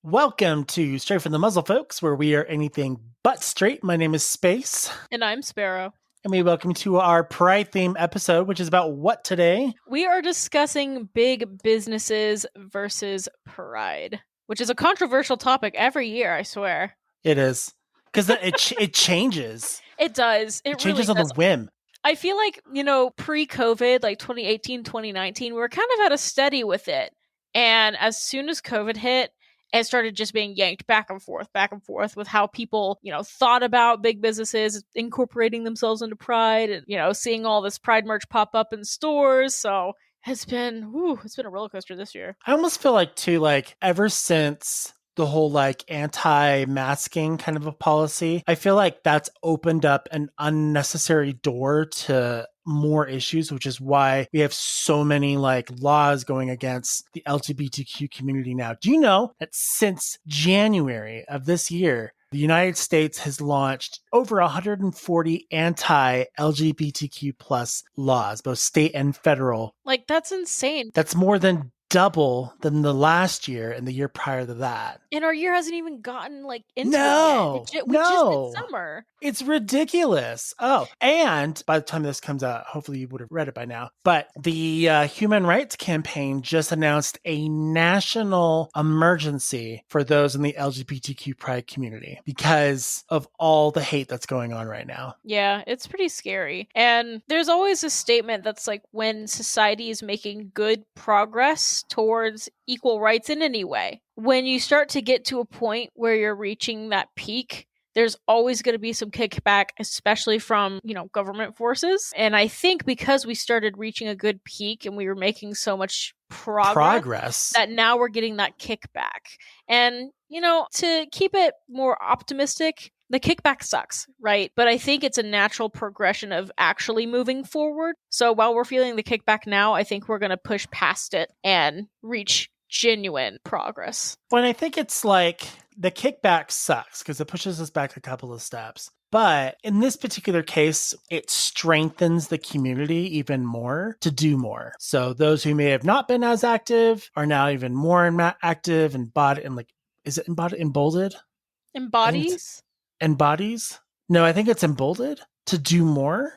Welcome to Straight from the Muzzle, folks, where we are anything but straight. My name is Space, And I'm Sparrow. and we welcome you to our Pride theme episode, which is about what today? We are discussing big businesses versus pride, which is a controversial topic every year, I swear. It is. Because it changes. It does. It really changes on the does. whim. I feel like, pre-COVID, like 2018, 2019, we were kind of at a steady with it. And as soon as COVID hit, it started just being yanked back and forth with how people, thought about big businesses incorporating themselves into Pride and, seeing all this Pride merch pop up in stores. So it's been a roller coaster this year. I almost feel like, too, ever since the whole anti-masking kind of a policy, I feel like that's opened up an unnecessary door to more issues, which is why we have so many laws going against the LGBTQ community now. Do you know that since January of this year, the United States has launched over 140 anti-LGBTQ plus laws, both state and federal? That's insane. That's more than double than the last year and the year prior to that. And our year hasn't even gotten into No, it yet. We just did summer. It's ridiculous. Oh, and by the time this comes out, hopefully you would have read it by now. But the Human Rights Campaign just announced a national emergency for those in the LGBTQ pride community because of all the hate that's going on right now. Yeah, it's pretty scary. And there's always a statement that's like when society is making good progress towards equal rights in any way. When you start to get to a point where you're reaching that peak, there's always going to be some kickback, especially from, government forces. And I think because we started reaching a good peak and we were making so much progress that now we're getting that kickback. And, to keep it more optimistic, the kickback sucks, right? But I think it's a natural progression of actually moving forward. So while we're feeling the kickback now, I think we're going to push past it and reach genuine progress. When I think it's the kickback sucks because it pushes us back a couple of steps. But in this particular case, it strengthens the community even more to do more. So those who may have not been as active are now even more active and is it embolded? Embodies? Embodies? No, I think it's emboldened to do more.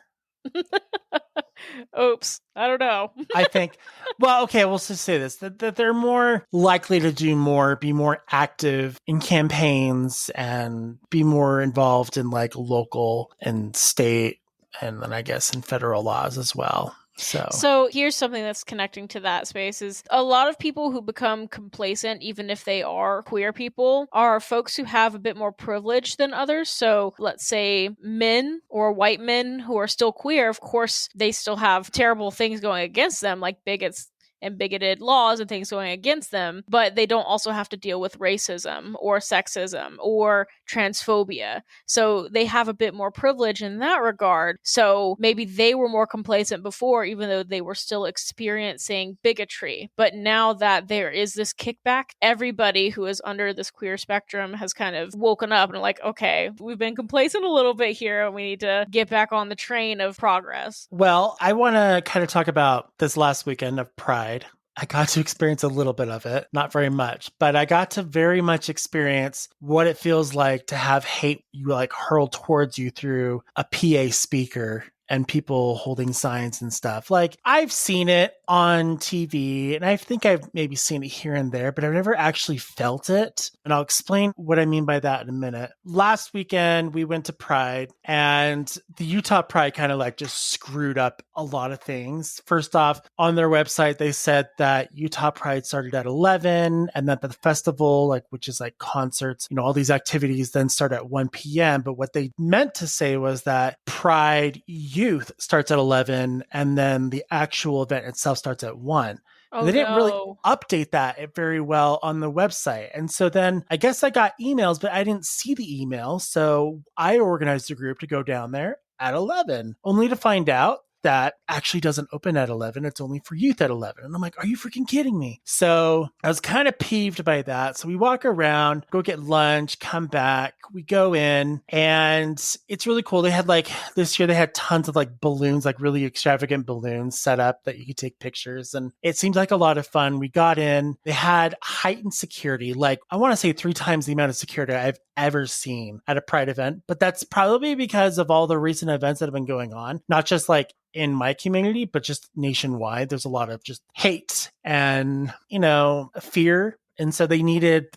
Oops, I don't know. I think, well, okay, we'll just say this, that they're more likely to do more, be more active in campaigns and be more involved in local and state and then I guess in federal laws as well. So here's something that's connecting to that space is a lot of people who become complacent, even if they are queer people, are folks who have a bit more privilege than others. So let's say men or white men who are still queer, of course, they still have terrible things going against them, like bigots and bigoted laws and things going against them, but they don't also have to deal with racism or sexism or transphobia. So they have a bit more privilege in that regard. So maybe they were more complacent before, even though they were still experiencing bigotry. But now that there is this kickback, everybody who is under this queer spectrum has kind of woken up and like, okay, we've been complacent a little bit here and we need to get back on the train of progress. Well, I want to kind of talk about this last weekend of Pride. I got to experience a little bit of it, not very much, but I got to very much experience what it feels like to have hate hurled towards you through a PA speaker and people holding signs and stuff. I've seen it on TV and I think I've maybe seen it here and there, but I've never actually felt it. And I'll explain what I mean by that in a minute. Last weekend, we went to Pride and the Utah Pride kind of just screwed up a lot of things. First off, on their website, they said that Utah Pride started at 11 and that the festival, which is concerts, all these activities then start at 1 p.m. But what they meant to say was that Pride Youth starts at 11 and then the actual event itself starts at 1. Oh, they didn't really update that very well on the website. And so then I guess I got emails, but I didn't see the email. So I organized a group to go down there at 11, only to find out that actually doesn't open at 11. It's only for youth at 11. And I'm like, are you freaking kidding me? So I was kind of peeved by that. So we walk around, go get lunch, come back. We go in and it's really cool. They had like this year, they had tons of like balloons, like really extravagant balloons set up that you could take pictures. And it seemed like a lot of fun. We got in, they had heightened security, like I want to say 3 times the amount of security I've ever seen at a Pride event. But that's probably because of all the recent events that have been going on, not just like in my community, but just nationwide. There's a lot of just hate and, fear. And so they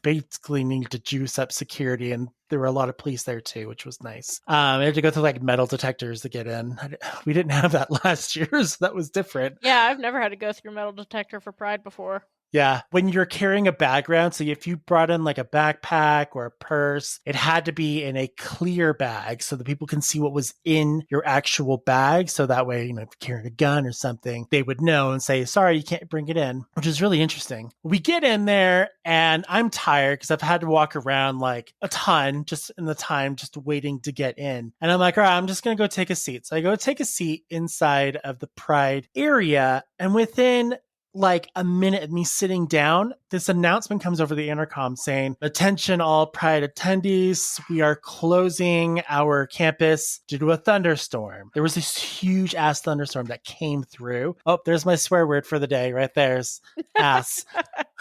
basically needed to juice up security. And there were a lot of police there too, which was nice. We had to go through like metal detectors to get in. We didn't have that last year, so that was different. Yeah, I've never had to go through metal detector for Pride before. Yeah. When you're carrying a bag around, so if you brought in like a backpack or a purse, it had to be in a clear bag so that people can see what was in your actual bag. So that way, if you're carrying a gun or something, they would know and say, sorry, you can't bring it in, which is really interesting. We get in there and I'm tired because I've had to walk around like a ton just in the time, just waiting to get in. And I'm like, all right, I'm just going to go take a seat. So I go take a seat inside of the Pride area. And within like a minute of me sitting down, this announcement comes over the intercom saying, attention all Pride attendees, we are closing our campus due to a thunderstorm. There was this huge ass thunderstorm that came through. Oh, there's my swear word for the day right there's ass.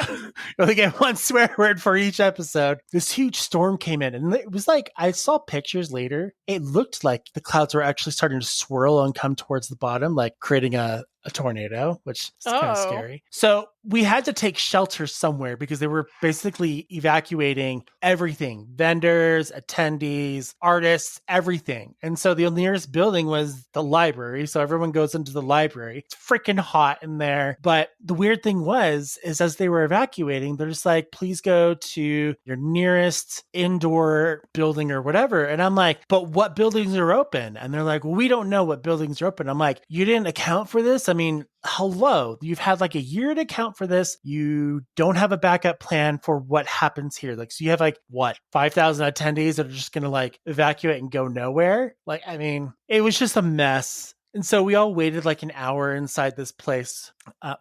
You only get one swear word for each episode. This huge storm came in and it was like, I saw pictures later. It looked like the clouds were actually starting to swirl and come towards the bottom, like creating a tornado, which is kind of scary. So we had to take shelter somewhere because they were basically evacuating everything, vendors, attendees, artists, everything. And so the nearest building was the library. So everyone goes into the library. It's freaking hot in there. But the weird thing is as they were evacuating, they're just like, please go to your nearest indoor building or whatever. And I'm like, but what buildings are open? And they're like, well, we don't know what buildings are open. I'm like, you didn't account for this? I mean, hello, you've had like a year to account for this. You don't have a backup plan for what happens here. Like, so you have like what, 5,000 attendees that are just going to like evacuate and go nowhere. Like, I mean, it was just a mess. And so we all waited like an hour inside this place.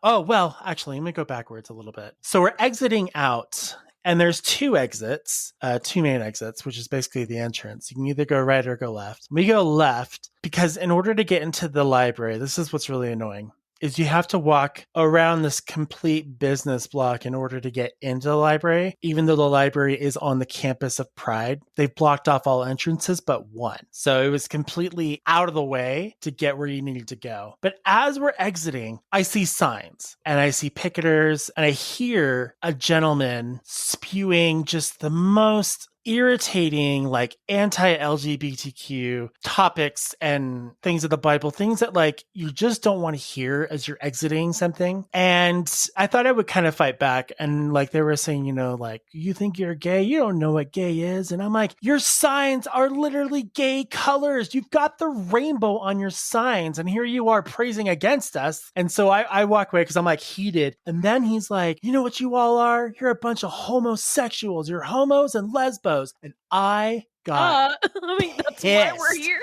Actually, let me go backwards a little bit. So we're exiting out. And there's 2 exits, 2 main exits, which is basically the entrance. You can either go right or go left. We go left because in order to get into the library, this is what's really annoying, is you have to walk around this complete business block in order to get into the library. Even though the library is on the campus of Pride, they've blocked off all entrances but one. So it was completely out of the way to get where you needed to go. But as we're exiting, I see signs and I see picketers and I hear a gentleman spewing just the most irritating, like anti-LGBTQ topics and things of the Bible, things that like you just don't want to hear as you're exiting something. And I thought I would kind of fight back. And like they were saying, like, you think you're gay? You don't know what gay is. And I'm like, your signs are literally gay colors. You've got the rainbow on your signs. And here you are praising against us. And so I walk away because I'm like heated. And then he's like, you know what you all are? You're a bunch of homosexuals. You're homos and lesbos. And I got that's why we're here.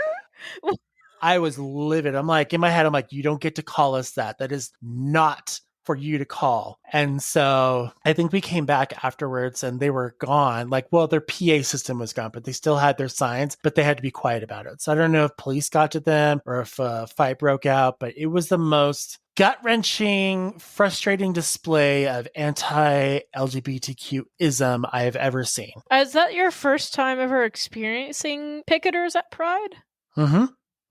I was livid. I'm like, in my head, I'm like, you don't get to call us that. That is not for you to call. And so I think we came back afterwards and they were gone. Like, well, their PA system was gone, but they still had their signs, but they had to be quiet about it. So I don't know if police got to them or if a fight broke out, but it was the most gut-wrenching, frustrating display of anti-LGBTQ-ism I have ever seen. Is that your first time ever experiencing picketers at Pride? Mm-hmm.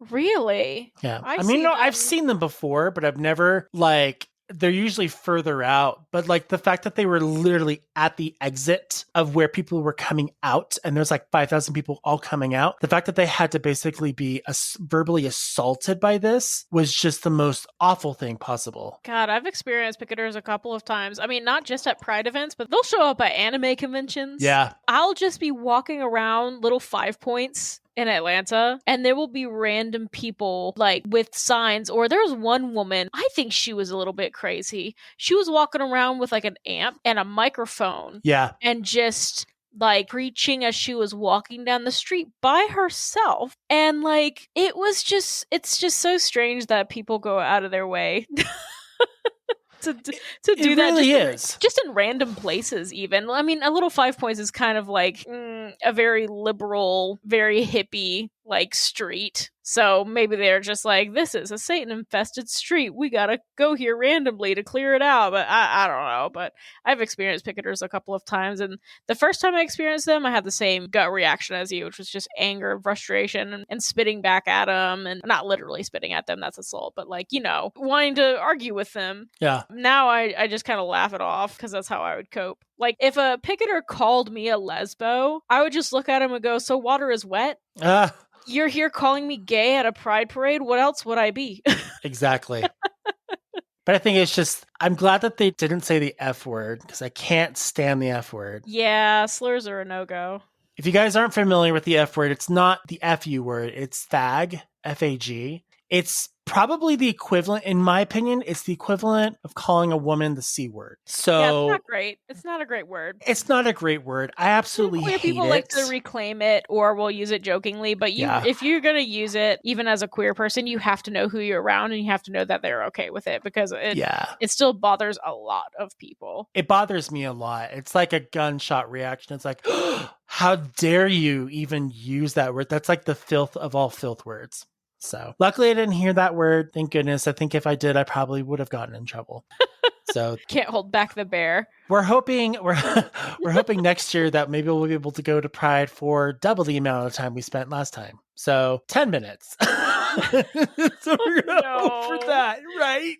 Really? Yeah. I've seen them before, but I've never they're usually further out, but like the fact that they were literally at the exit of where people were coming out and there's like 5,000 people all coming out, the fact that they had to basically be verbally assaulted by this was just the most awful thing possible. God, I've experienced picketers a couple of times. I mean, not just at Pride events, but they'll show up at anime conventions. Yeah. I'll just be walking around little 5 points in Atlanta, and there will be random people like with signs, or there was one woman, I think she was a little bit crazy. She was walking around with like an amp and a microphone. Yeah. And just like preaching as she was walking down the street by herself. And like it's just so strange that people go out of their way to do It that really is. just in random places. Even, I mean, a little 5 Points is kind of like a very liberal, very hippie like street. So maybe they're just like, this is a Satan infested street, we gotta go here randomly to clear it out. But I don't know. But I've experienced picketers a couple of times, and the first time I experienced them, I had the same gut reaction as you, which was just anger and frustration and spitting back at them, and not literally spitting at them, that's assault, but like, wanting to argue with them. Yeah. Now I just kind of laugh it off, because that's how I would cope. Like, if a picketer called me a lesbo, I would just look at him and go, so water is wet? You're here calling me gay at a pride parade? What else would I be? Exactly. But I think it's just, I'm glad that they didn't say the F word, because I can't stand the F word. Yeah, slurs are a no-go. If you guys aren't familiar with the F word, it's not the FU word, it's fag, F-A-G. It's probably the equivalent, in my opinion, it's the equivalent of calling a woman the C word. So yeah, it's not great. It's not a great word. It's not a great word. I absolutely hate it. People like to reclaim it, or will use it jokingly, but if you're going to use it, even as a queer person, you have to know who you're around, and you have to know that they're okay with it, because it still bothers a lot of people. It bothers me a lot. It's like a gunshot reaction. It's like, how dare you even use that word? That's like the filth of all filth words. So luckily I didn't hear that word. Thank goodness. I think if I did, I probably would have gotten in trouble. So can't hold back the bear. We're hoping next year that maybe we'll be able to go to Pride for double the amount of time we spent last time. So 10 minutes. So we're gonna hope for that, right?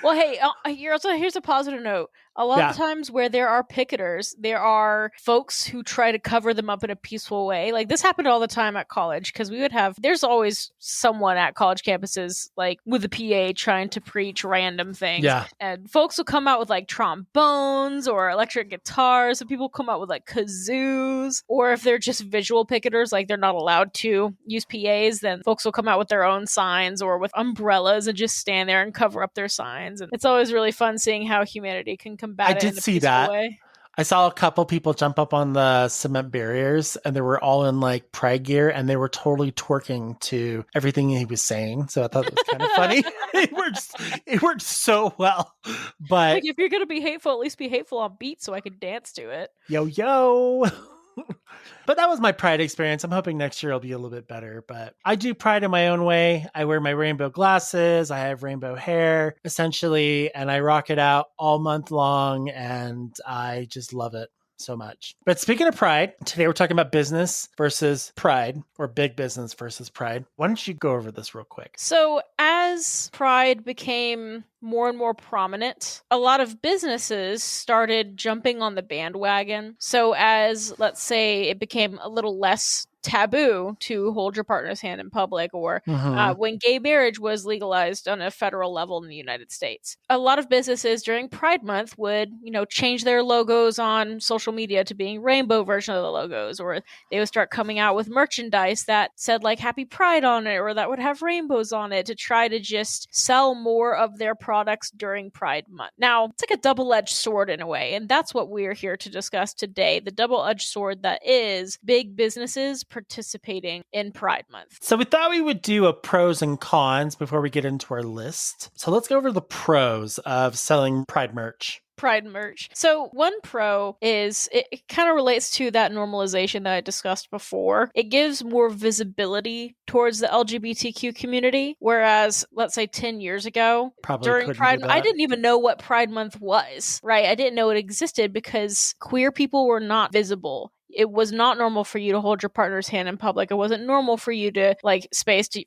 Well, hey, here's a positive note. A lot of times where there are picketers, there are folks who try to cover them up in a peaceful way. Like, this happened all the time at college, because there's always someone at college campuses, like, with a PA trying to preach random things. Yeah. And folks will come out with, like, trombones or electric guitars, and people come out with, like, kazoos. Or if they're just visual picketers, like, they're not allowed to use PAs, then folks will come out with their own signs or with umbrellas and just stand there and cover up their signs. And it's always really fun seeing how humanity can combat I did see that. Way. I saw a couple people jump up on the cement barriers, and they were all in like pride gear, and they were totally twerking to everything he was saying. So I thought it was kind of funny. It worked so well. But like, if you're gonna be hateful, at least be hateful on beat so I could dance to it. Yo. But that was my Pride experience. I'm hoping next year it'll be a little bit better. But I do Pride in my own way. I wear my rainbow glasses. I have rainbow hair, essentially, and I rock it out all month long. And I just love it so much. But speaking of Pride, today we're talking about business versus Pride, or big business versus Pride. Why don't you go over this real quick? So as Pride became more and more prominent, a lot of businesses started jumping on the bandwagon. So as, let's say, it became a little less taboo to hold your partner's hand in public, or when gay marriage was legalized on a federal level in the United States, a lot of businesses during Pride Month would, change their logos on social media to being rainbow version of the logos, or they would start coming out with merchandise that said like Happy Pride on it, or that would have rainbows on it, to try to just sell more of their products during Pride Month. Now, it's like a double-edged sword in a way, and that's what we're here to discuss today, the double-edged sword that is big businesses participating in Pride Month. So we thought we would do a pros and cons before we get into our list. So let's go over the pros of selling Pride merch. Pride merch. So one pro is it kind of relates to that normalization that I discussed before. It gives more visibility towards the LGBTQ community, whereas let's say 10 years ago, during Pride, I didn't even know what Pride Month was, right? I didn't know it existed because queer people were not visible. It was not normal for you to hold your partner's hand in public. It wasn't normal for you to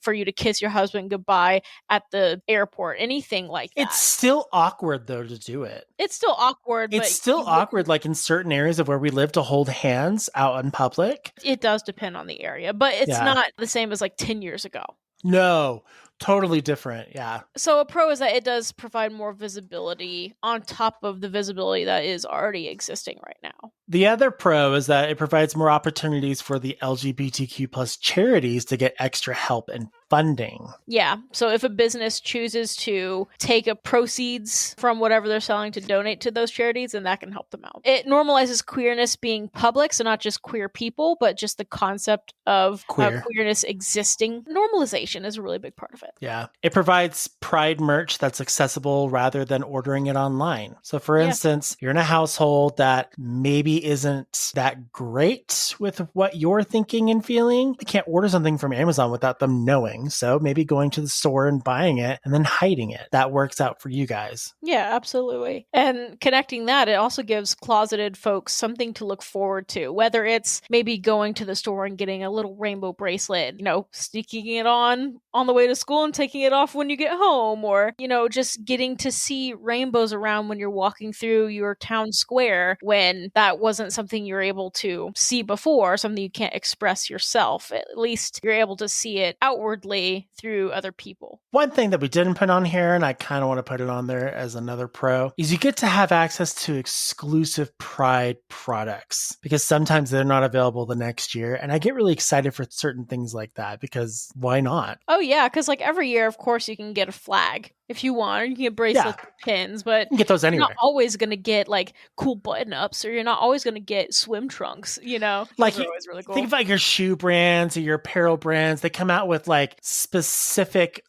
for you to kiss your husband goodbye at the airport, anything like that. It's still awkward though to do it. It's still awkward. It's still awkward, like in certain areas of where we live, to hold hands out in public. It does depend on the area, but it's not the same as like 10 years ago. No, totally different. Yeah. So a pro is that it does provide more visibility on top of the visibility that is already existing right now. The other pro is that it provides more opportunities for the LGBTQ plus charities to get extra help and funding. Yeah. So if a business chooses to take a proceeds from whatever they're selling to donate to those charities, then that can help them out. It normalizes queerness being public, so not just queer people, but just the concept of queerness existing. Normalization is a really big part of it. Yeah. It provides Pride merch that's accessible rather than ordering it online. So for instance, you're in a household that maybe isn't that great with what you're thinking and feeling. You can't order something from Amazon without them knowing. So maybe going to the store and buying it and then hiding it. That works out for you guys. Yeah, absolutely. And connecting that, it also gives closeted folks something to look forward to, whether it's maybe going to the store and getting a little rainbow bracelet, sneaking it on the way to school and taking it off when you get home, or, just getting to see rainbows around when you're walking through your town square when that wasn't something you were able to see before, something you can't express yourself. At least you're able to see it outwardly through other people. One thing that we didn't put on here, and I kind of want to put it on there as another pro, is you get to have access to exclusive Pride products because sometimes they're not available the next year. And I get really excited for certain things like that because why not? Oh, yeah, because every year, of course, you can get a flag if you want. You can get bracelets and pins, but you can get those anywhere. You're not always going to get cool button-ups, or you're not always going to get swim trunks, Like, those are always really cool. Think of your shoe brands or your apparel brands. They come out with specific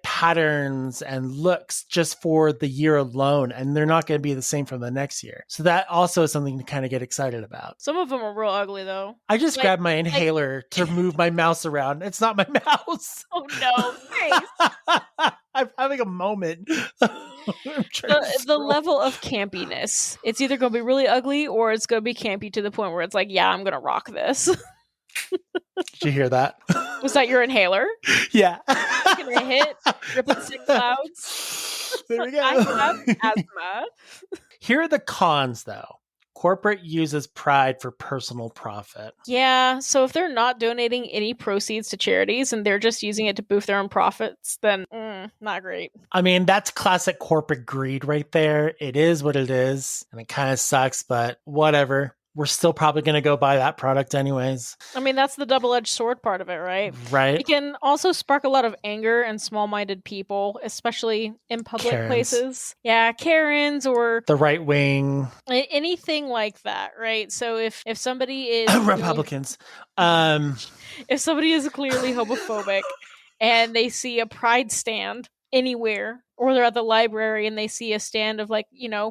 patterns and looks just for the year alone, and they're not going to be the same from the next year. So that also is something to kind of get excited about. Some of them are real ugly, though. I just grabbed my inhaler to move my mouse around. It's not my mouse. Oh, no. Thanks. I'm having a moment. The level of campiness. It's either going to be really ugly or it's going to be campy to the point where it's yeah, I'm going to rock this. Did you hear that? Was that your inhaler? Yeah. Taking a hit, ripping sick clouds. There we go. I have asthma. Here are the cons, though. Corporate uses Pride for personal profit. Yeah, so if they're not donating any proceeds to charities and they're just using it to boost their own profits, then not great. I mean, that's classic corporate greed right there. It is what it is, and it kind of sucks, but whatever. We're still probably going to go buy that product anyways. I mean, that's the double-edged sword part of it, right? Right. It can also spark a lot of anger in small-minded people, especially in public places. Yeah, Karens or... the right wing. Anything like that, right? So if somebody is... Republicans. If somebody is clearly homophobic and they see a Pride stand anywhere, or they're at the library and they see a stand of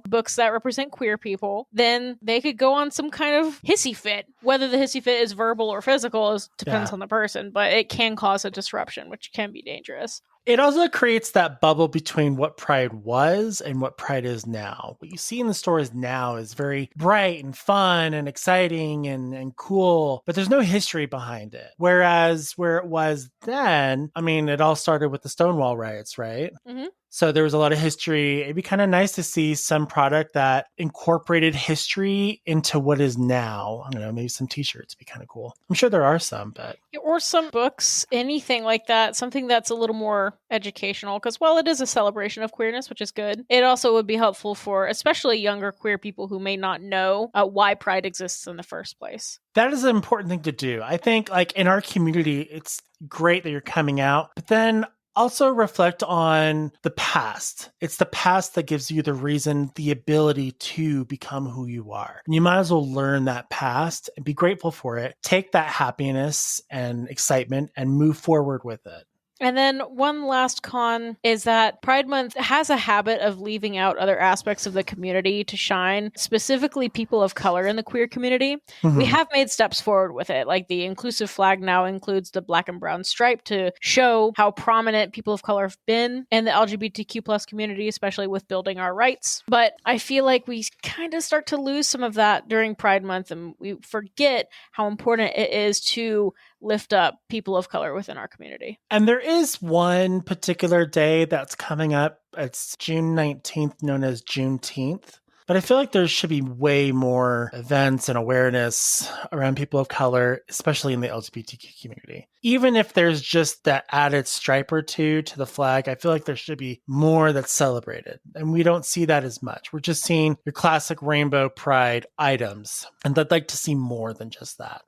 books that represent queer people, then they could go on some kind of hissy fit. Whether the hissy fit is verbal or physical depends on the person, but it can cause a disruption, which can be dangerous. It also creates that bubble between what Pride was and what Pride is now. What you see in the stores now is very bright and fun and exciting and cool, but there's no history behind it. Whereas where it was then, I mean, it all started with the Stonewall riots, right? Mm-hmm. So there was a lot of history. It'd be kind of nice to see some product that incorporated history into what is now. I don't know, maybe some t-shirts would be kind of cool. I'm sure there are some, but... or some books, anything like that, something that's a little more educational, because while it is a celebration of queerness, which is good, it also would be helpful for especially younger queer people who may not know why Pride exists in the first place. That is an important thing to do. I think in our community, it's great that you're coming out, but then also reflect on the past. It's the past that gives you the reason, the ability to become who you are. And you might as well learn that past and be grateful for it. Take that happiness and excitement and move forward with it. And then one last con is that Pride Month has a habit of leaving out other aspects of the community to shine, specifically people of color in the queer community. Mm-hmm. We have made steps forward with it, like the inclusive flag now includes the black and brown stripe to show how prominent people of color have been in the LGBTQ plus community, especially with building our rights. But I feel like we kind of start to lose some of that during Pride Month, and we forget how important it is to lift up people of color within our community. And there is one particular day that's coming up. It's June 19th, known as Juneteenth. But I feel like there should be way more events and awareness around people of color, especially in the LGBTQ community. Even if there's just that added stripe or two to the flag, I feel like there should be more that's celebrated. And we don't see that as much. We're just seeing your classic rainbow pride items. And I'd like to see more than just that.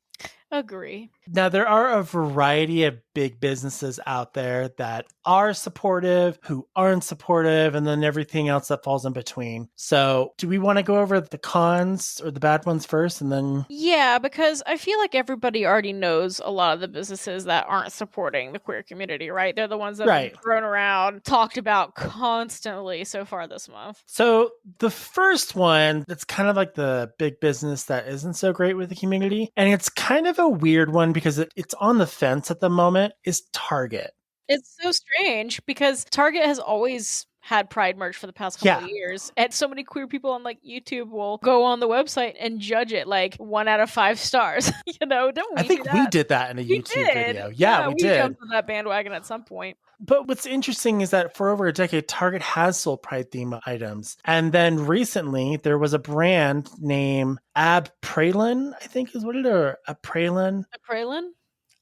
Agree. Now, there are a variety of big businesses out there that are supportive, who aren't supportive, and then everything else that falls in between. So do we want to go over the cons or the bad ones first and then... Yeah, because I feel like everybody already knows a lot of the businesses that aren't supporting the queer community, right? They're the ones that have been thrown around, talked about constantly so far this month. So the first one, that's kind of like the big business that isn't so great with the community, and it's kind of a weird one because it's on the fence at the moment, is Target. It's so strange because Target has always had Pride merch for the past couple of years, and so many queer people on like YouTube will go on the website and judge it like 1 out of 5 stars. Don't we? I think we did that in a YouTube video. Yeah, we did. Jumped on that bandwagon at some point. But what's interesting is that for over a decade, Target has sold Pride theme items. And then recently, there was a brand named Ep7, I think is what it is, or Ep7. Ep7?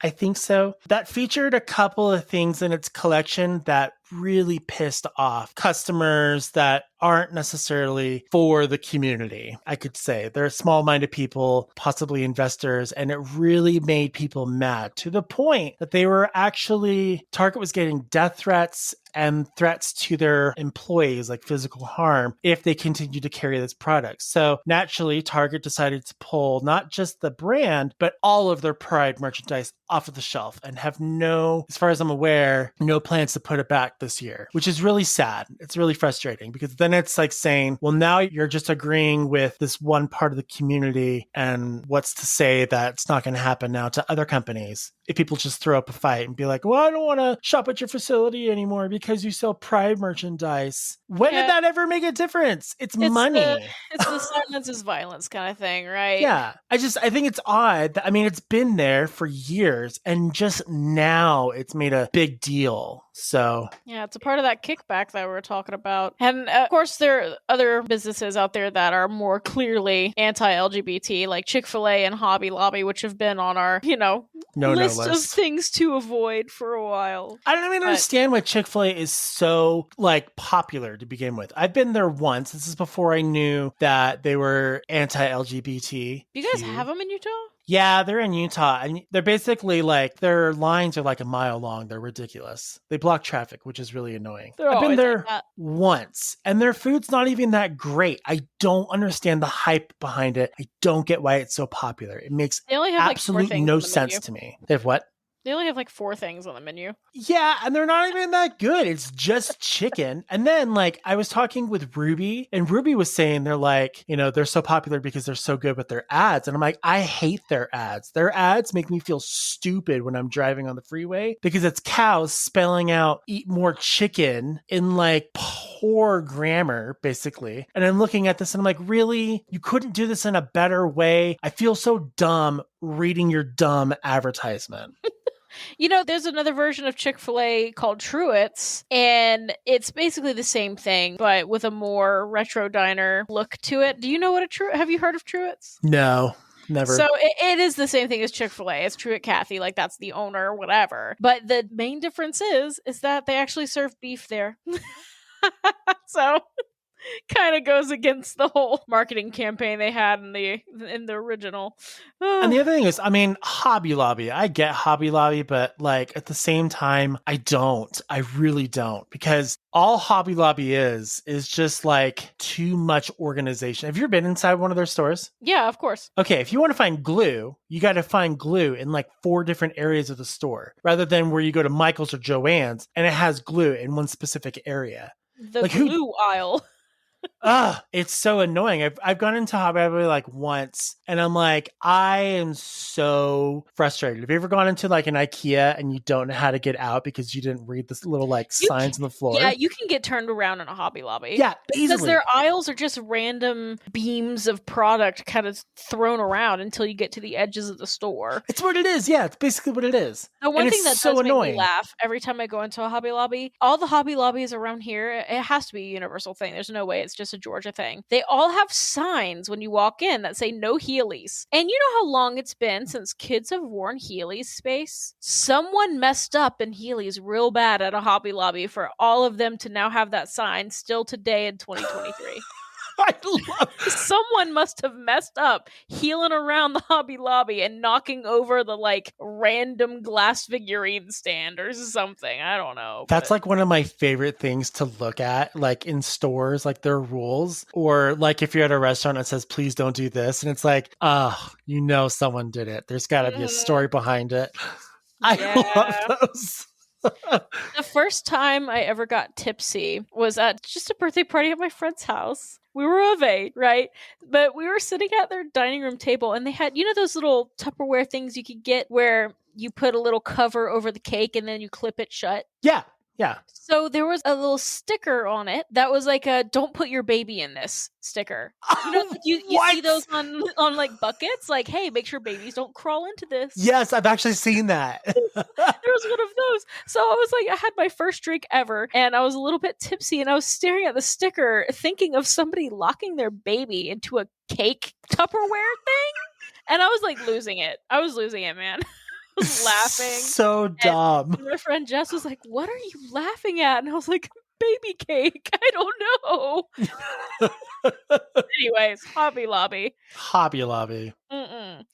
I think so. That featured a couple of things in its collection that really pissed off customers that aren't necessarily for the community, I could say. They're small-minded people, possibly investors, and it really made people mad to the point that they were actually, Target was getting death threats and threats to their employees, like physical harm, if they continued to carry this product. So naturally, Target decided to pull not just the brand, but all of their Pride merchandise off of the shelf and have no, as far as I'm aware, no plans to put it back this year, which is really sad. It's really frustrating because then it's like saying, well, now you're just agreeing with this one part of the community, and what's to say that it's not going to happen now to other companies if people just throw up a fight and be like, well, I don't want to shop at your facility anymore because you sell Pride merchandise. When did that ever make a difference? It's money. It's the silence is violence kind of thing, right? Yeah. I think it's odd. I mean, it's been there for years and just now it's made a big deal. So yeah, it's a part of that kickback that we were talking about. And of course, there are other businesses out there that are more clearly anti-LGBT, like Chick-fil-A and Hobby Lobby, which have been on our, list of things to avoid for a while. I don't even understand why Chick-fil-A is so popular to begin with. I've been there once. This is before I knew that they were anti-LGBT. Do you guys have them in Utah? Yeah, they're in Utah, and they're basically their lines are like a mile long. They're ridiculous. They block traffic, which is really annoying. I've been there once, and their food's not even that great. I don't understand the hype behind it. I don't get why it's so popular. It makes absolutely no sense to me. They have what? They only have 4 things on the menu. Yeah, and they're not even that good. It's just chicken. And then I was talking with Ruby, and Ruby was saying they're so popular because they're so good with their ads. And I'm like, I hate their ads. Their ads make me feel stupid when I'm driving on the freeway because it's cows spelling out eat more chicken in poor grammar, basically. And I'm looking at this and I'm like, really? You couldn't do this in a better way? I feel so dumb reading your dumb advertisement. There's another version of Chick-fil-A called Truett's, and it's basically the same thing, but with a more retro diner look to it. Do you know what have you heard of Truett's? No. Never. So it is the same thing as Chick-fil-A. It's Truett Cathy, that's the owner, whatever. But the main difference is that they actually serve beef there. So kind of goes against the whole marketing campaign they had in the original. And the other thing is, Hobby Lobby. I get Hobby Lobby, but at the same time, I don't. I really don't, because all Hobby Lobby is just too much organization. Have you ever been inside one of their stores? Yeah, of course. Okay, if you want to find glue, you got to find glue in 4 different areas of the store, rather than where you go to Michael's or Joann's and it has glue in one specific area. The glue aisle. It's so annoying. I've gone into Hobby Lobby once, and I'm I am so frustrated. Have you ever gone into an IKEA and you don't know how to get out because you didn't read this little signs on the floor? Yeah, you can get turned around in a Hobby Lobby. Yeah, easily. Because their aisles are just random beams of product kind of thrown around until you get to the edges of the store. It's what it is. Yeah, it's basically what it is. The one thing that does make me laugh every time I go into a Hobby Lobby, all the Hobby Lobbies around here, it has to be a universal thing. There's no way it's just a Georgia thing. They all have signs when you walk in that say no Heelys. And you know how long it's been since kids have worn Heelys, Space? Someone messed up in Heelys real bad at a Hobby Lobby for all of them to now have that sign still today in 2023. I love Someone must have messed up heeling around the Hobby Lobby and knocking over the like random glass figurine stand or something. I don't know. That's But like one of my favorite things to look at, like in stores, like their rules, or like if you're at a restaurant that says, please don't do this. And it's like, oh, you know, someone did it. There's got to be a story behind it. I love yeah. those. The first time I ever got tipsy was at just a birthday party at my friend's house. We were of age, right? But we were sitting at their dining room table and they had, you know, those little Tupperware things you could get where you put a little cover over the cake and then you clip it shut? Yeah. Yeah. So there was a little sticker on it that was like a "Don't put your baby in this" sticker. You know, you see those on like buckets, like, hey, make sure babies don't crawl into this. Yes, I've actually seen that. There was one of those. So I was like, I had my first drink ever, and I was a little bit tipsy, and I was staring at the sticker, thinking of somebody locking their baby into a cake Tupperware thing, and I was like losing it. I was losing it, man. I was laughing. So dumb. And my friend Jess was like, "What are you laughing at?" And I was like, "Baby cake. I don't know." Anyways, Hobby Lobby. Hobby Lobby. Mm-mm.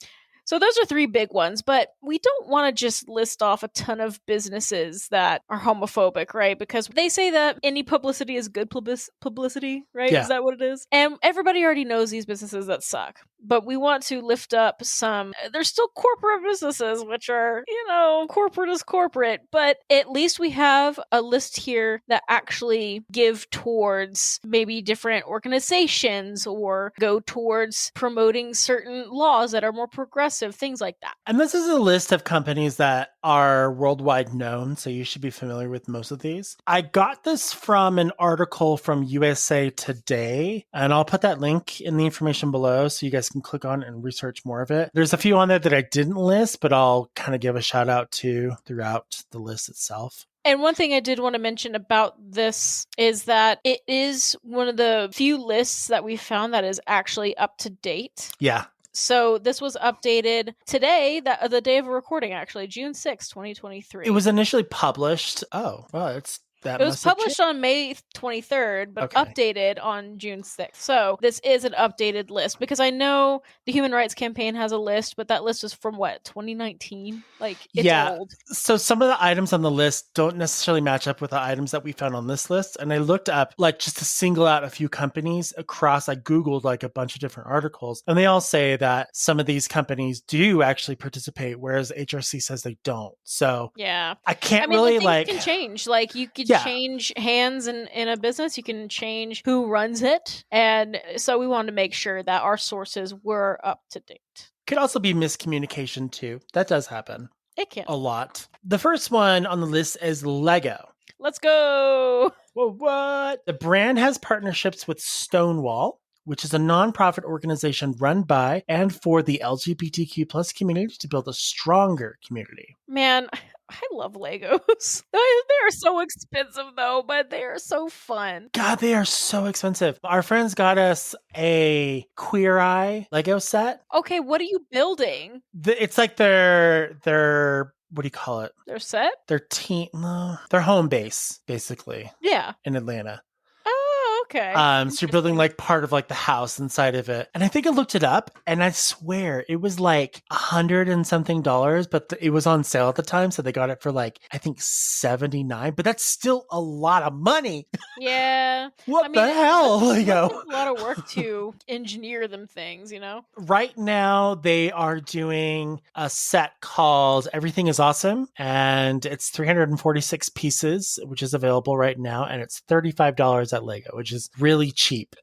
So those are three big ones, but we don't want to just list off a ton of businesses that are homophobic, right? Because they say that any publicity is good publicity, right? Yeah. Is that what it is? And everybody already knows these businesses that suck. But we want to lift up some, there's still corporate businesses, which are, you know, corporate is corporate, but at least we have a list here that actually give towards maybe different organizations or go towards promoting certain laws that are more progressive, things like that. And this is a list of companies that are worldwide known, so you should be familiar with most of these. I got this from an article from USA Today, and I'll put that link in the information below so you guys can click on and research more of it. There's a few on there that I didn't list, but I'll kind of give a shout out to throughout the list itself. And one thing I did want to mention about this is that it is one of the few lists that we found that is actually up to date. Yeah. So this was updated today, the day of recording, actually, June 6th, 2023. It was initially published. Oh, well, it's that. It was published on May 23rd, but updated on June 6th. So this is an updated list because I know the Human Rights Campaign has a list, but that list is from what, 2019? Like, it's old. So some of the items on the list don't necessarily match up with the items that we found on this list. And I looked up, like, just to single out a few companies across, I Googled like a bunch of different articles, and they all say that some of these companies do actually participate, whereas HRC says they don't. So yeah, I can't really like can change. Like, you could change hands in a business, you can change who runs it, and so we wanted to make sure that our sources were up to date. Could also be miscommunication too. That does happen. It can. A lot. The first one on the list is Lego. Let's go. Whoa, what? The brand has partnerships with Stonewall, which is a nonprofit organization run by and for the LGBTQ plus community to build a stronger community. Man, I love Legos. They are so expensive though, but they are so fun. God, they are so expensive. Our friends got us a Queer Eye Lego set. Okay, what are you building? It's like their what do you call it? Their set? Their home base, basically. Yeah. In Atlanta. Oh, okay. So you're building like part of like the house inside of it. And I think I looked it up and I swear it was like $100 and something, but it was on sale at the time. So they got it for like, I think $79, but that's still a lot of money. Yeah. What the hell? Lego? A lot of work to engineer them things, you know? Right now they are doing a set called Everything is Awesome. And it's 346 pieces, which is available right now. And it's $35 at Lego, which is really cheap,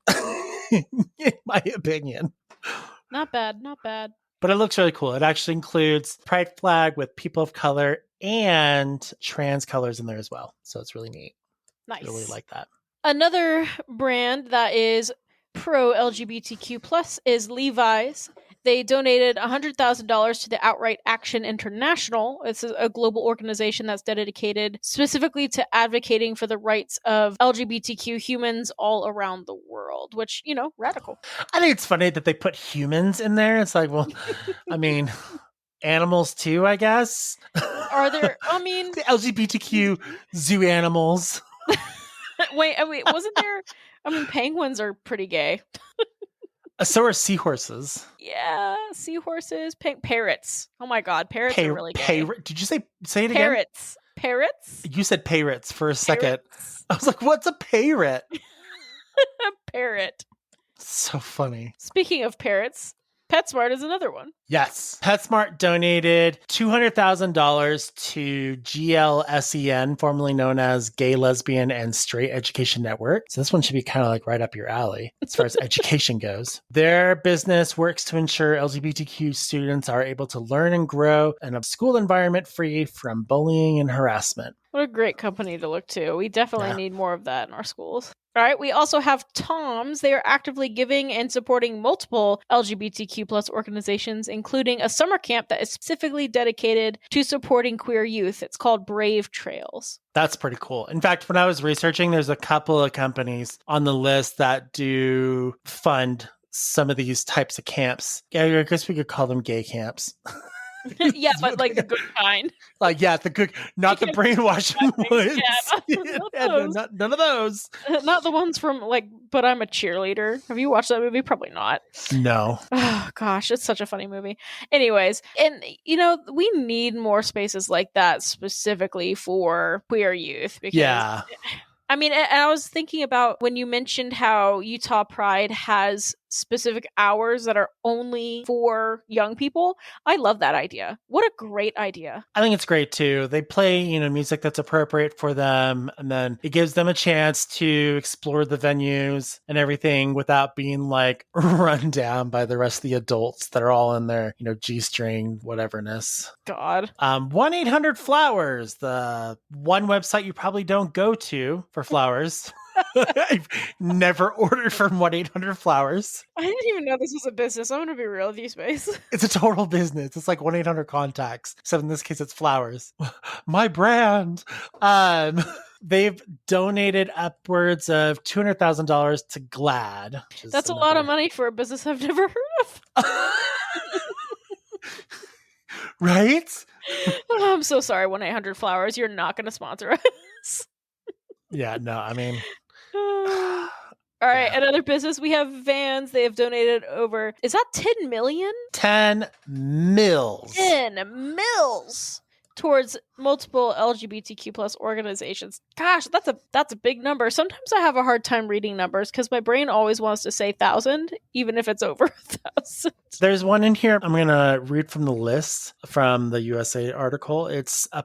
in my opinion. Not bad, not bad. But it looks really cool. It actually includes pride flag with people of color and trans colors in there as well. So it's really neat. Nice. I really like that. Another brand that is pro LGBTQ plus is Levi's. They donated $100,000 to the Outright Action International. It's a global organization that's dedicated specifically to advocating for the rights of LGBTQ humans all around the world, which, you know, radical. I think it's funny that they put humans in there. It's like, well, I mean, animals too, I guess. Are there, I mean... the LGBTQ zoo animals. Wait, wasn't there... I mean, penguins are pretty gay. So are seahorses. Yeah, seahorses, parrots. Oh my god, parrots are really gay. Did you say it again? Parrots. Parrots? You said parrots for a second. Parrots. I was like, what's a parrot? Parrot. So funny. Speaking of parrots, PetSmart is another one. Yes. PetSmart donated $200,000 to GLSEN, formerly known as Gay, Lesbian, and Straight Education Network. So this one should be kind of like right up your alley as far as education goes. Their business works to ensure LGBTQ students are able to learn and grow in a school environment free from bullying and harassment. What a great company to look to. We definitely need more of that in our schools. All right, we also have TOMS. They are actively giving and supporting multiple LGBTQ plus organizations, including a summer camp that is specifically dedicated to supporting queer youth. It's called Brave Trails. That's pretty cool. In fact, when I was researching, there's a couple of companies on the list that do fund some of these types of camps. I guess we could call them gay camps. Yeah, but like the good kind. Like, yeah, the good, not the brainwashing ones. Yeah, none of those. Not the ones from like, but I'm a cheerleader. Have you watched that movie? Probably not. No. Oh gosh, it's such a funny movie. Anyways, and we need more spaces like that specifically for queer youth because I mean, and I was thinking about when you mentioned how Utah Pride has specific hours that are only for young people. I love that idea. What a great idea. I think it's great too. They play, music that's appropriate for them, and then it gives them a chance to explore the venues and everything without being like run down by the rest of the adults that are all in their, G-string whateverness. God. 1-800-Flowers, the one website you probably don't go to for flowers. I've never ordered from 1-800-Flowers. I didn't even know this was a business. I'm going to be real with you, Space. It's a total business. It's like 1-800-Contacts. Except in this case, it's flowers. My brand. They've donated upwards of $200,000 to GLAD. That's a lot of money for a business I've never heard of. Right? Oh, I'm so sorry, 1-800-Flowers. You're not going to sponsor us. Yeah, no, I mean... All right, another business. We have Vans. They have donated over, is that 10 million? 10 mils. 10 mils towards multiple LGBTQ plus organizations. Gosh, that's a big number. Sometimes I have a hard time reading numbers because my brain always wants to say 1,000, even if it's over 1,000. There's one in here. I'm going to read from the list from the USA article. It's a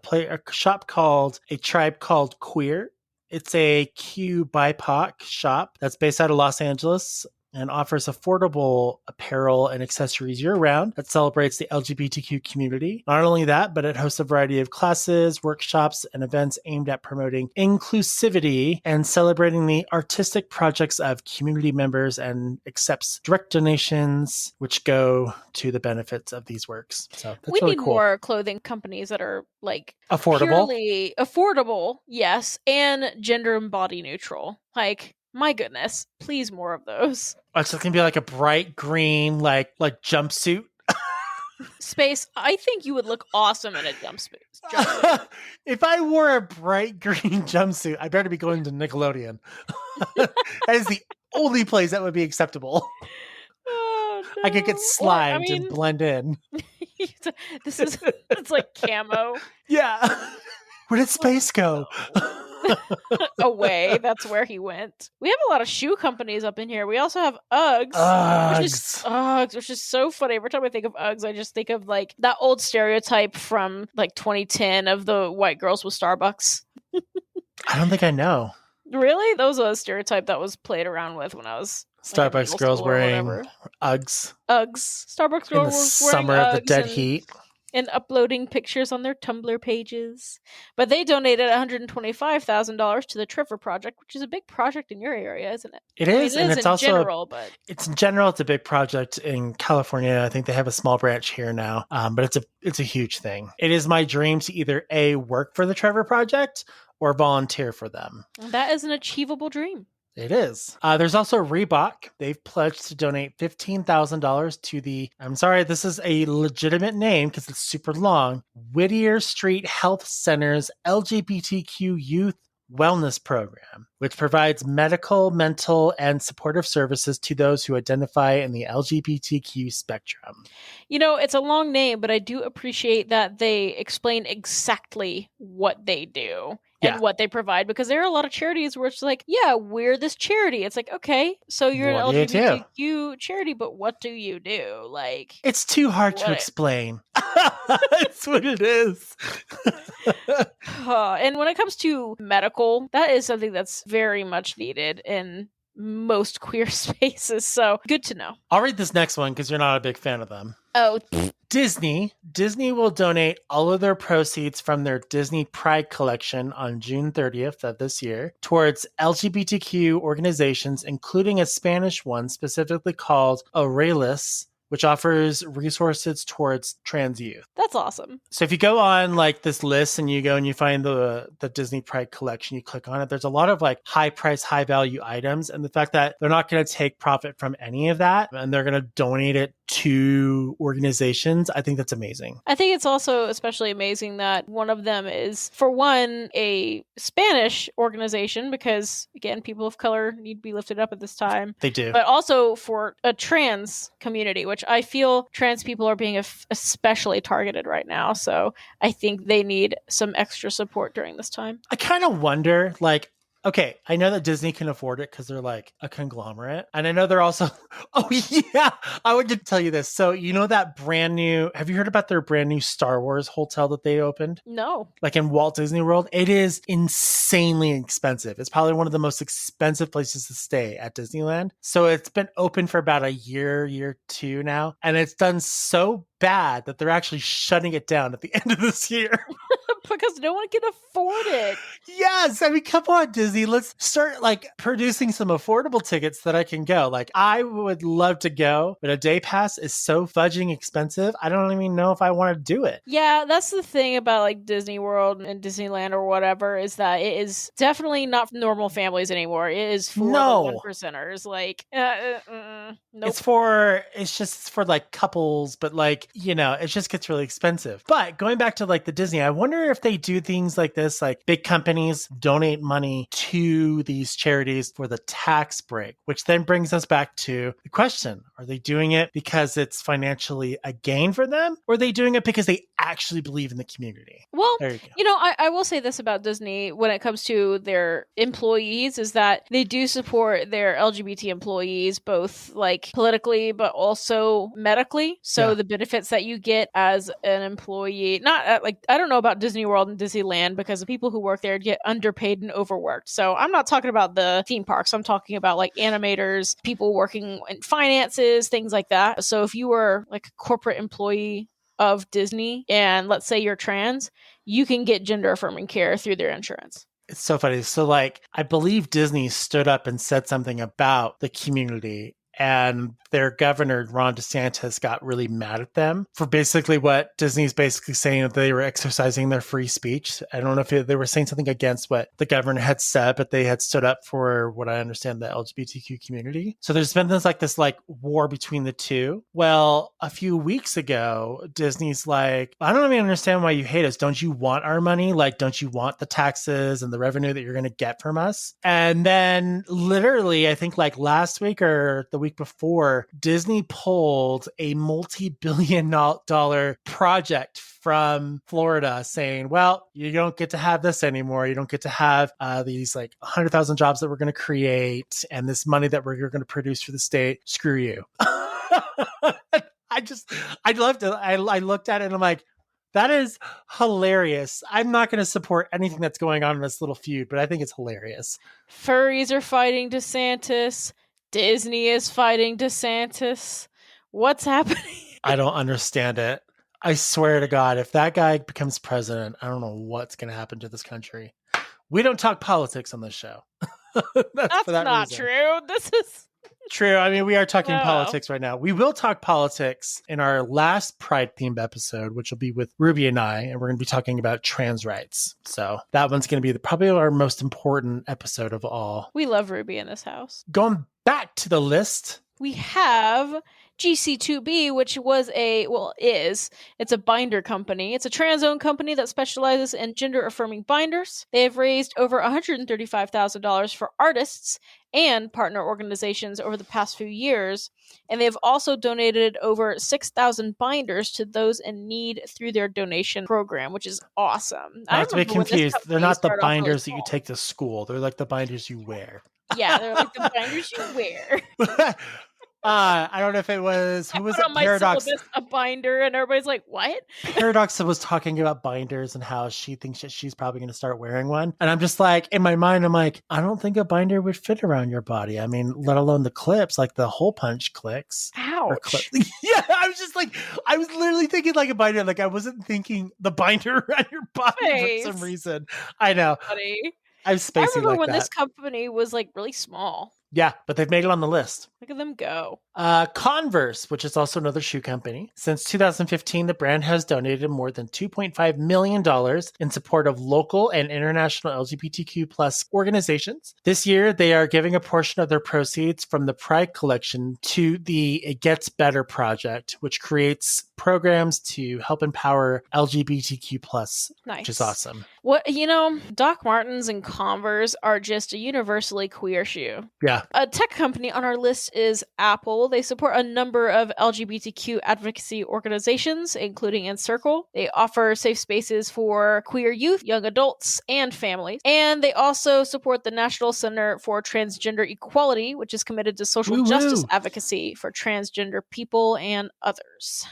shop called A Tribe Called Queer. It's a Q BIPOC shop that's based out of Los Angeles and offers affordable apparel and accessories year-round that celebrates the LGBTQ community. Not only that, but it hosts a variety of classes, workshops, and events aimed at promoting inclusivity and celebrating the artistic projects of community members and accepts direct donations, which go to the benefits of these works. So that's we really need cool. more clothing companies that are like affordable, purely affordable, yes, and gender and body neutral. Like, my goodness, please more of those. It's going to be like a bright green, like jumpsuit. Space, I think you would look awesome in a jumpsuit. If I wore a bright green jumpsuit, I better be going to Nickelodeon. That is the only place that would be acceptable. Oh, no. I could get slimed and blend in. It's like camo. Yeah. Where did Space go? Away. That's where he went. We have a lot of shoe companies up in here. We also have Uggs. Which is so funny. Every time I think of Uggs, I just think of like that old stereotype from like 2010 of the white girls with Starbucks. I don't think I know. Really? That was a stereotype that was played around with when I was Starbucks girls wearing Uggs. Starbucks girls in the summer of the dead heat. And uploading pictures on their Tumblr pages. But they donated $125,000 to the Trevor Project, which is a big project in your area, isn't it? It is, and it's also general, but it's in general. It's a big project in California. I think they have a small branch here now, but it's a huge thing. It is my dream to either work for the Trevor Project or volunteer for them. That is an achievable dream. It is. There's also Reebok. They've pledged to donate $15,000 to the, I'm sorry, this is a legitimate name because it's super long, Whittier Street Health Center's LGBTQ Youth wellness program, which provides medical, mental, and supportive services to those who identify in the LGBTQ spectrum. It's a long name, but I do appreciate that they explain exactly what they do Yeah. and what they provide, because there are a lot of charities where it's like, yeah, we're this charity. It's like, okay, so you're an What do you do? LGBTQ charity, but what do you do? Like, It's too hard to what? explain. That's what it is. And when it comes to medical, that is something that's very much needed in most queer spaces. So good to know. I'll read this next one because you're not a big fan of them. Oh, Disney will donate all of their proceeds from their Disney Pride collection on June 30th of this year towards LGBTQ organizations, including a Spanish one specifically called Aurelis, which offers resources towards trans youth. that's awesome. So if you go on like this list and you go and you find the Disney Pride collection, you click on it, there's a lot of like high price, high value items. And the fact that they're not going to take profit from any of that and they're going to donate it to organizations, I think that's amazing. I think it's also especially amazing that one of them is, for one, a Spanish organization, because, again, people of color need to be lifted up at this time. They do. But also for a trans community, which I feel trans people are being especially targeted right now. So I think they need some extra support during this time. I kind of wonder, like, okay, I know that Disney can afford it because they're like a conglomerate. And I know they're also, oh yeah, I would just tell you this. So you know that brand new, have you heard about their brand new Star Wars hotel that they opened? No. Like in Walt Disney World? It is insanely expensive. It's probably one of the most expensive places to stay at Disneyland. So it's been open for about a year, two now. And it's done so bad that they're actually shutting it down at the end of this year. Because no one can afford it. Yes. I mean, come on, Disney. Let's start like producing some affordable tickets that I can go. Like, I would love to go, but a day pass is so fudging expensive. I don't even know if I want to do it. Yeah, that's the thing about like Disney World and Disneyland or whatever, is that it is definitely not for normal families anymore. It is for the one percenters. Like, nope. It's just for like couples, but like, you know, it just gets really expensive. But going back to like the Disney, I wonder if they do things like this, like big companies donate money to these charities for the tax break, which then brings us back to the question, are they doing it because it's financially a gain for them? Or are they doing it because they actually believe in the community? Well, there you go. I will say this about Disney when it comes to their employees, is that they do support their LGBT employees, both like politically, but also medically. So the benefits that you get as an employee, not like, I don't know about Disney World and Disneyland, because the people who work there get underpaid and overworked. So I'm not talking about the theme parks. I'm talking about like animators, people working in finances, things like that. So if you were like a corporate employee of Disney and let's say you're trans, you can get gender affirming care through their insurance. It's so funny. So like, I believe Disney stood up and said something about the community, and their governor, Ron DeSantis, got really mad at them for basically what Disney's basically saying, that they were exercising their free speech. I don't know if they were saying something against what the governor had said, but they had stood up for what I understand the LGBTQ community. So there's been this war between the two. Well, a few weeks ago, Disney's like, I don't even understand why you hate us. Don't you want our money? Like, don't you want the taxes and the revenue that you're going to get from us? And then literally, I think like last week or the week before, Disney pulled a multi-billion-dollar project from Florida saying, well, you don't get to have this anymore. You don't get to have these like 100,000 jobs that we're going to create and this money that we're going to produce for the state. Screw you. I loved it. I looked at it and I'm like, that is hilarious. I'm not going to support anything that's going on in this little feud, but I think it's hilarious. Furries are fighting DeSantis. Disney is fighting DeSantis. What's happening? I don't understand it. I swear to God, if that guy becomes president, I don't know what's going to happen to this country. We don't talk politics on this show. That's for that not reason. True. This is true. I mean, we are talking politics right now. We will talk politics in our last Pride-themed episode, which will be with Ruby and I, and we're going to be talking about trans rights. So that one's going to be probably our most important episode of all. We love Ruby in this house. Going back to the list, we have GC2B, which it's a binder company. It's a trans-owned company that specializes in gender-affirming binders. They have raised over $135,000 for artists and partner organizations over the past few years, and they've also donated over 6,000 binders to those in need through their donation program, which is awesome. Not to be confused, they're not the binders that you take to school. They're like the binders you wear. Yeah, they're like the binders you wear. I don't know if it was who was it? Paradox. Syllabus, a binder, and everybody's like, "What?" Paradox was talking about binders and how she thinks that she's probably going to start wearing one, and I'm just like, in my mind, I'm like, I don't think a binder would fit around your body. I mean, let alone the clips, like the hole punch clicks. Ouch! Yeah, I was just like, I was literally thinking like a binder. Like I wasn't thinking the binder around your body for some reason. I know. Buddy. I'm spacey. I remember like when that. this company was like really small. Yeah, but they've made it on the list. Look at them go. Converse, which is also another shoe company. Since 2015, the brand has donated more than $2.5 million in support of local and international LGBTQ plus organizations. This year, they are giving a portion of their proceeds from the Pride collection to the It Gets Better project, which creates programs to help empower LGBTQ plus, nice. Which is awesome. Doc Martens and Converse are just a universally queer shoe. Yeah. A tech company on our list is Apple. They support a number of LGBTQ advocacy organizations, including Encircle. They offer safe spaces for queer youth, young adults, and families. And they also support the National Center for Transgender Equality, which is committed to social justice advocacy for transgender people and others.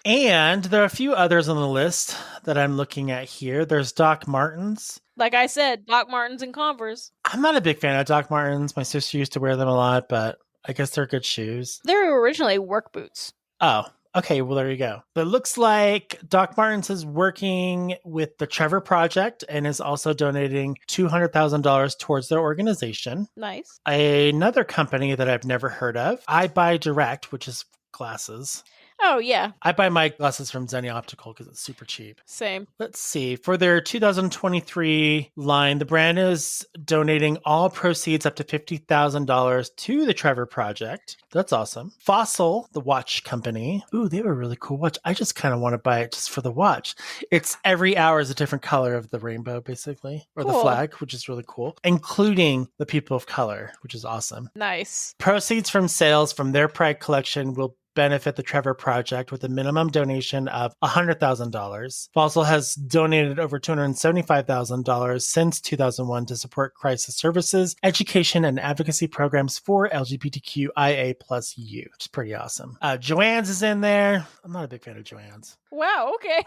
And there are a few others on the list that I'm looking at here. There's Doc Martens. Like I said, Doc Martens and Converse. I'm not a big fan of Doc Martens. My sister used to wear them a lot, but I guess they're good shoes. They were originally work boots. Oh, okay. Well, there you go. But it looks like Doc Martens is working with the Trevor Project and is also donating $200,000 towards their organization. Nice. Another company that I've never heard of, I Buy Direct, which is glasses. Oh, yeah. I buy my glasses from Zenni Optical because it's super cheap. Same. Let's see. For their 2023 line, the brand is donating all proceeds up to $50,000 to the Trevor Project. That's awesome. Fossil, the watch company. Ooh, they have a really cool watch. I just kind of want to buy it just for the watch. It's every hour is a different color of the rainbow, basically, or the flag, which is really cool, including the people of color, which is awesome. Nice. Proceeds from sales from their Pride collection will benefit the Trevor Project with a minimum donation of $100,000. Fossil has donated over $275,000 since 2001 to support crisis services, education, and advocacy programs for LGBTQIA plus youth, which is pretty awesome. Joann's is in there. I'm not a big fan of Joann's. Wow, okay.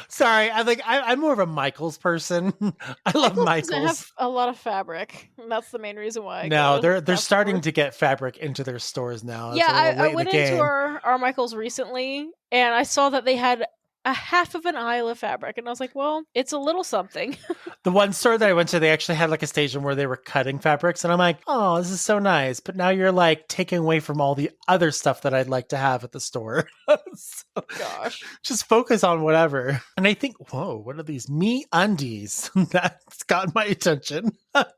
Sorry, I'm more of a Michaels person. I love Michaels. Doesn't have a lot of fabric. And that's the main reason why. They're starting to get fabric into their stores now. Yeah, I went into our Michaels recently, and I saw that they had a half of an aisle of fabric, and I was like, well, it's a little something. The one store that I went to, they actually had like a station where they were cutting fabrics, and I'm like, oh, this is so nice. But now you're like taking away from all the other stuff that I'd like to have at the store. So, gosh, just focus on whatever. And I think, whoa, what are these Me Undies? That's got my attention.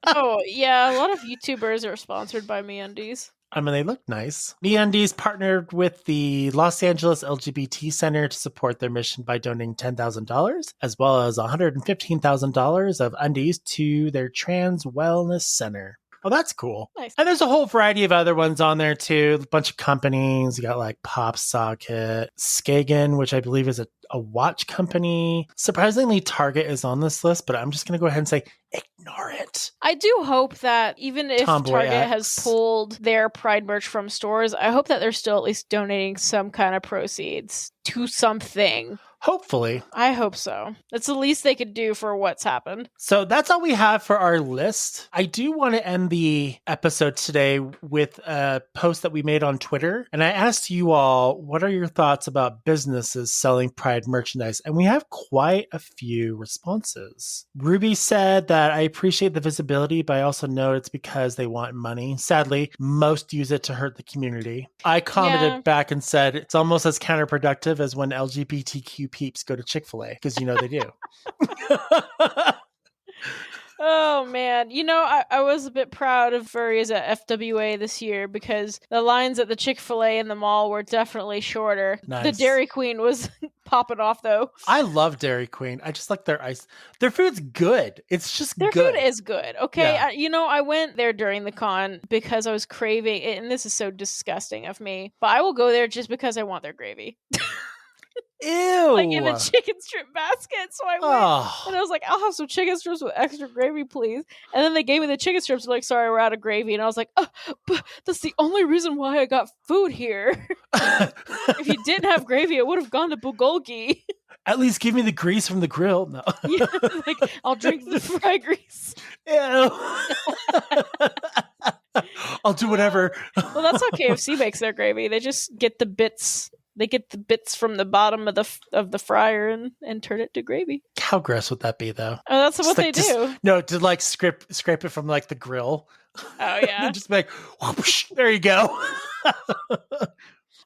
Oh yeah, a lot of YouTubers are sponsored by Me Undies. I mean, they look nice. MeUndies partnered with the Los Angeles LGBT Center to support their mission by donating $10,000, as well as $115,000 of undies to their Trans Wellness Center. Oh, that's cool. Nice. And there's a whole variety of other ones on there, too. A bunch of companies. You got like Pop Socket, Skagen, which I believe is a watch company. Surprisingly, Target is on this list, but I'm just going to go ahead and say, ignore it. I do hope that even if Target has pulled their Pride merch from stores, I hope that they're still at least donating some kind of proceeds to something. Hopefully. I hope so. That's the least they could do for what's happened. So that's all we have for our list. I do want to end the episode today with a post that we made on Twitter. And I asked you all, what are your thoughts about businesses selling Pride merchandise? And we have quite a few responses. Ruby said that I appreciate the visibility, but I also know it's because they want money. Sadly, most use it to hurt the community. I commented back and said, it's almost as counterproductive as when LGBTQ peeps go to Chick-fil-A, because you know they do. Oh man, I was a bit proud of furries at FWA this year because the lines at the Chick-fil-A in the mall were definitely shorter. Nice. The Dairy Queen was popping off though. I love Dairy Queen. I just like their ice. Their food's good. It's just Their good. food is good. Okay, Yeah. I went there during the con because I was craving it, and this is so disgusting of me, but I will go there just because I want their gravy. Like in a Ew. chicken strip basket. So I went and I was like, I'll have some chicken strips with extra gravy, please. And then they gave me the chicken strips, like, sorry, we're out of gravy. And I was like, oh, but that's the only reason why I got food here. If you didn't have gravy, it would have gone to bulgogi. At least give me the grease from the grill. No. Yeah, like, I'll drink the fry grease. Ew. I'll do whatever. Well, that's how KFC makes their gravy. They just get the bits. They get the bits from the bottom of the fryer and turn it to gravy. How gross would that be, though? Oh, that's what they do. No, to like scrape it from like the grill. Oh yeah, just be like, whoosh, there you go.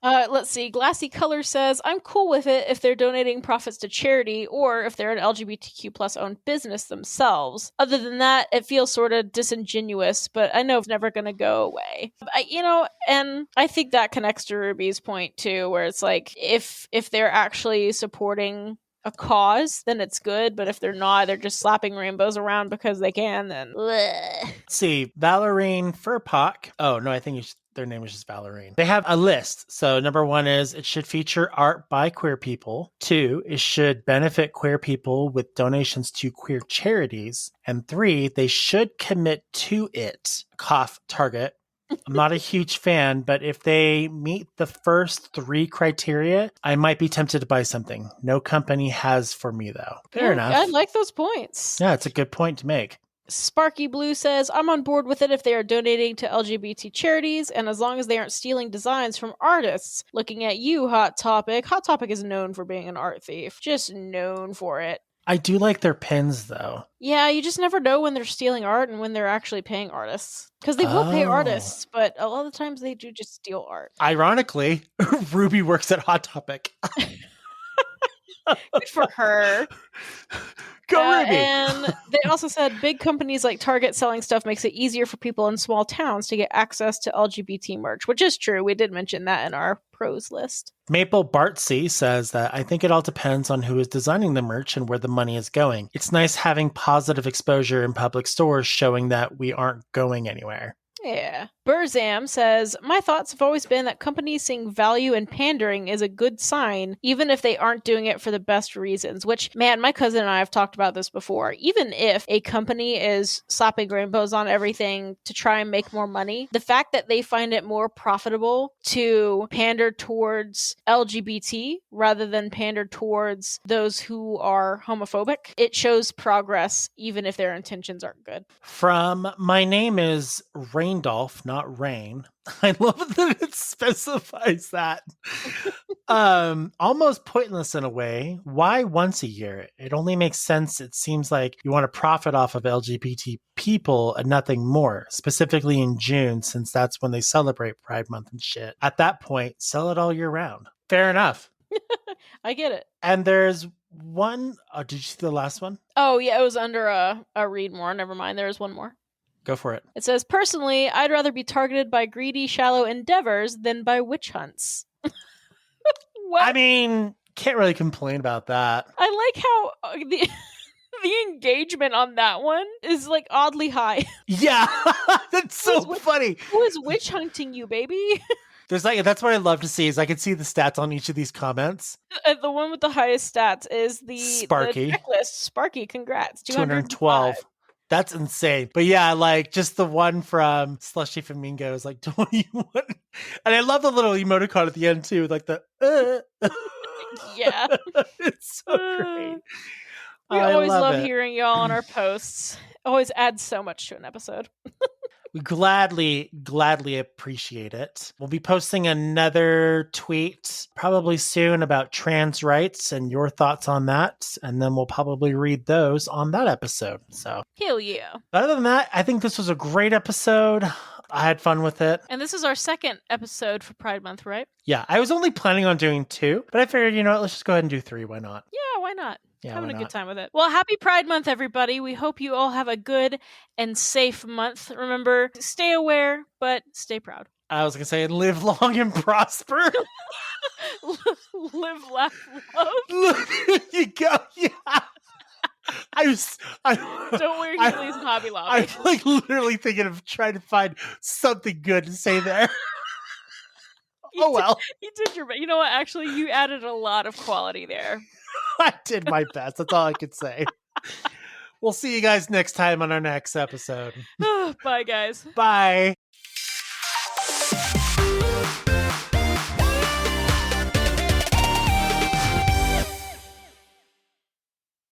Let's see. Glassy Color says, I'm cool with it if they're donating profits to charity or if they're an LGBTQ plus owned business themselves. Other than that, it feels sort of disingenuous, but I know it's never going to go away. And I think that connects to Ruby's point too, where it's like, if they're actually supporting a cause, then it's good, but if they're not, they're just slapping rainbows around because they can, then bleh. Let's see. Valerine Furpak. Oh, no, I think their name was just Valerine. They have a list. So number 1 is it should feature art by queer people. 2, it should benefit queer people with donations to queer charities. And 3, they should commit to it. Cough, Target. I'm not a huge fan, but if they meet the first 3 criteria, I might be tempted to buy something. No company has for me, though. Fair enough. I like those points. Yeah, it's a good point to make. Sparky Blue says, I'm on board with it if they are donating to LGBT charities, and as long as they aren't stealing designs from artists. Looking at you, Hot Topic. Hot Topic is known for being an art thief. Just known for it. I do like their pins, though. Yeah, you just never know when they're stealing art and when they're actually paying artists. Because they will pay artists, but a lot of the times they do just steal art. Ironically, Ruby works at Hot Topic. Good for her. Go Ruby! And they also said big companies like Target selling stuff makes it easier for people in small towns to get access to LGBT merch, which is true. We did mention that in our pros list. Maple Bartsy says that I think it all depends on who is designing the merch and where the money is going. It's nice having positive exposure in public stores showing that we aren't going anywhere. Yeah. Burzam says, my thoughts have always been that companies seeing value in pandering is a good sign, even if they aren't doing it for the best reasons, which, man, my cousin and I have talked about this before. Even if a company is slapping rainbows on everything to try and make more money, the fact that they find it more profitable to pander towards LGBT rather than pander towards those who are homophobic, it shows progress, even if their intentions aren't good. From My Name is Raindolph, not Rain. I love that it specifies that. Almost pointless in a way. Why once a year? It only makes sense. It seems like you want to profit off of LGBT people and nothing more, specifically in June, since that's when they celebrate Pride Month and shit. At that point, sell it all year round. Fair enough. I get it. And there's one. Oh, did you see the last one? Oh, yeah, it was under a read more. Never mind. There's one more. Go for it. It says, personally, I'd rather be targeted by greedy, shallow endeavors than by witch hunts. What? I mean, can't really complain about that. I like how the engagement on that one is like oddly high. Yeah, that's so funny. Who is witch hunting you, baby? There's that's what I love to see is I can see the stats on each of these comments. The one with the highest stats is the Sparky. The checklist. Sparky, congrats. 212. That's insane. But yeah, like just the one from Slushy Flamingo is like 21. And I love the little emoticon at the end too, like the Yeah. It's so great. We always love hearing y'all on our posts. Always adds so much to an episode. We gladly appreciate it. We'll be posting another tweet probably soon about trans rights and your thoughts on that. And then we'll probably read those on that episode. So hell yeah. other than that, I think this was a great episode. I had fun with it. And this is our second episode for Pride Month, right? Yeah, I was only planning on doing 2, but I figured, you know what, let's just go ahead and do 3. Why not? Yeah, why not? Yeah, Having why a good not? time with it. Well, happy Pride Month, everybody. We hope you all have a good and safe month. Remember, stay aware, but stay proud. I was going to say, live long and prosper. Live, laugh, love. Look, there you go. Yeah. Don't wear Heelys in Hobby Lobby. I'm like literally thinking of trying to find something good to say there. Oh, well. You did your best. You know what? Actually, you added a lot of quality there. I did my best. That's all I could say. We'll see you guys next time on our next episode. Bye, guys. Bye.